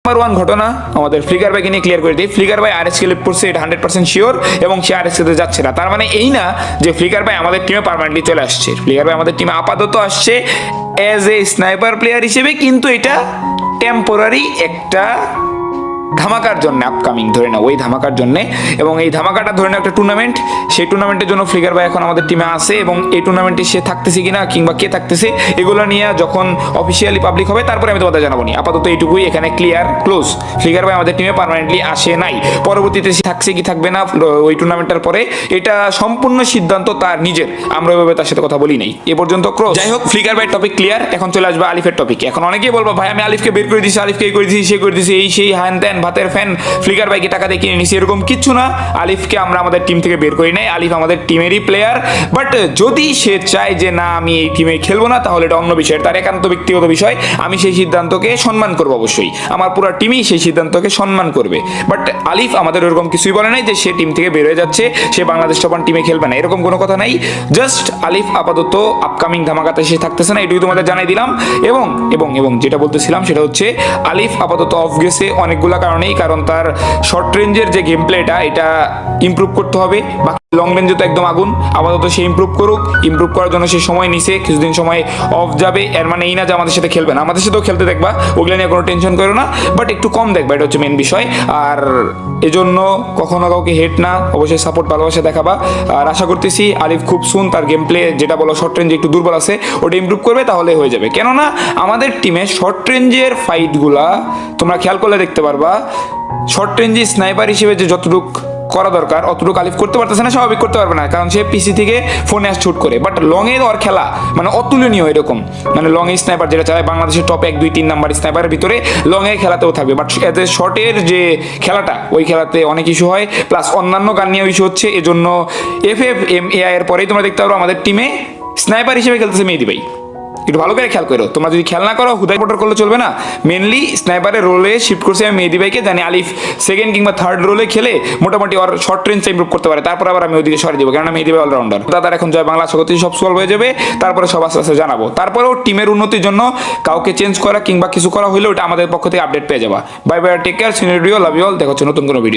Number one ঘটনা আমাদের flicker ভাইকে নিয়ে ক্লিয়ার করে দিই। ফ্লিকার ভাই আরএস কে লিভ করছে, এটা 100% শিওর, এবং সে আরএস তে যাচ্ছে না। তার মানে এই না যে ফ্লিকার ভাই আমাদের টিমে পার্মানেন্টলি চলে আসছে। ফ্লিকার ভাই আমাদের টিমে আপাতত আসছে অ্যাজ এ স্নাইপার প্লেয়ার হিসেবে, কিন্তু এটা টেম্পোরারি একটা ধামাকার জন্য, আপকামিং ধরে না ওই ধামাকার জন্য। এবং এই ধামাকাটা ধরে না একটা টুর্নামেন্ট, সেই টুর্নামেন্টের জন্য ফ্লিকার ভাই এখন আমাদের টিমে আছে, এবং এই টুর্নামেন্টে সে থাকতেছে কিনা কিংবা কে থাকতেছে এগুলো নিয়ে যখন অফিসিয়ালি পাবলিক হবে তারপরে আমি তোমাদের জানাবো নি। আপাতত এইটুকুই এখানে ক্লিয়ার, ক্লোজ। ফ্লিকার ভাই আমাদের টিমে পার্মানেন্টলি আসে নাই। পরবর্তীতে সে থাকছে কি থাকবে না ওই টুর্নামেন্টটার পরে, এটা সম্পূর্ণ সিদ্ধান্ত তার নিজের, আমরা ওইভাবে তার সাথে কথা বলি নাই এ পর্যন্ত। ক্লোজ। যাই হোক, ফ্লিকার ভাই টপিক ক্লিয়ার। এখন চলে আসবে আলিফের টপিক। এখন অনেকেই বলবো ভাই আমি আলিফকে বের করে দিছি, আলিফকে এই করে দিছি, সে করে দিছি, এই সেই হ্যান ত্যান ভাতের ফ্যান, ফ্লিকার ভাইকে টাকা দিয়ে কিনে নিছি, এরকম কিচ্ছু না। আলিফকে আমরা আমাদের টিম থেকে বের করি নাই, আলিফ আমাদের টিমেরই প্লেয়ার। বাট যদি সে চায় যে না আমি এই টিমে খেলবো না, তাহলে এটা অন্য বিষয়, তার একান্ত ব্যক্তিগত বিষয়। আমি সেই সিদ্ধান্তকে সম্মান করবো, অবশ্যই আমার পুরো টিমই সেই সিদ্ধান্তকে সম্মান করবে। বাট আলিফ আমাদের ওরকম কিছুই বলে নাই যে সে টিম থেকে বের হয়ে যাচ্ছে, সে বাংলাদেশ টপান টিমে খেলবে না, এরকম কোনো কথা নাই। জাস্ট আলিফ আপাতত আপকামিং ধামাকাতে সে থাকতেছে না, এটুকু তোমাদের জানাই দিলাম। এবং এবং এবং যেটা বলতেছিলাম সেটা হচ্ছে আলিফ আপাতত অফ গেছে অনেকগুলা কারণেই, কারণ তার শর্ট রেঞ্জের যে গেম প্লেটা এটা ইমপ্রুভ করতে হবে। বাকি লং রেঞ্জে তো একদম আগুন, আপাতত সে ইমপ্রুভ করুক। ইমপ্রুভ করার জন্য সে সময় নিছে, কিছুদিন সময় অফ যাবে, এর মানে এই না যে আমাদের সাথে খেলবে না, আমাদের সাথেও খেলতে দেখবা, ওগুলো নিয়ে কোনো টেনশন করো না, বাট একটু কম দেখবা, এটা হচ্ছে মেন বিষয়। আর এজন্য কখনো কাউকে হেট না, অবশ্যই সাপোর্ট ভালোবাসা দেখাবা। আর আশা করতেছি আলিফ খুব সুন তার গেম প্লে, যেটা বলো শর্ট রেঞ্জে একটু দুর্বল আছে, ওটা ইমপ্রুভ করবে, তাহলে হয়ে যাবে। কেননা আমাদের টিমে শর্ট রেঞ্জের ফাইটগুলা তোমরা খেয়াল করলে দেখতে পারবা, শর্ট রেঞ্জে স্নাইপার হিসেবে যে যতটুক করা দরকার অতটুকু আলিফ করতে পারতেছে না, স্বাভাবিক করতে পারবে না, কারণ সে পিসি থেকে ফোনে আস শুট করে। বাট লং এর ওর খেলা মানে অতুলনীয়, এরকম মানে লং এর স্নাইপার যেটা চালায় বাংলাদেশের টপ 1 2 3 নাম্বার স্নাইপারের ভিতরে লং এর খেলাতেও থাকবে। বাট এজ এ শর্টের যে খেলাটা, ওই খেলাতে অনেক ইস্যু হয়, প্লাস অন্যান্য গান নিয়েও ইস্যু হচ্ছে। এজন্য FFMAI এর পরেই তোমরা দেখতে পারো আমাদের টিমে স্নাইপার হিসেবে খেলতেছে মেহেদী ভাই। একটু ভালো করে খেয়াল করো, তোমরা যদি খেয়াল না করো হুদাই পোটার করলে চলবে না। মেনলি স্নাইপারের রোলে শিফট করছে আমি মেহেদী ভাইকে, জানি আলিফ সেকেন্ড কিংবা থার্ড রোলে খেলে মোটামুটি ওর শর্ট রেঞ্জটা ইমপ্রুভ করতে পারে, তারপর আবার আমি ওইদিকে সরে দিব, কারণ মেহেদী ভাই অলরাউন্ডার। তাদের এখন জয় বাংলা আশা করতে সব সলভ হয়ে যাবে, তারপরে সব আস্তে আস্তে জানাবো। তারপরেও টিমের উন্নতির জন্য কাউকে চেঞ্জ করা কিংবা কিছু করা হলে ওটা আমাদের পক্ষ থেকে আপডেট পেয়ে যাবা। Bye bye, take care, senior video, love you all, দেখা হচ্ছে নতুন কোনো ভিডিও।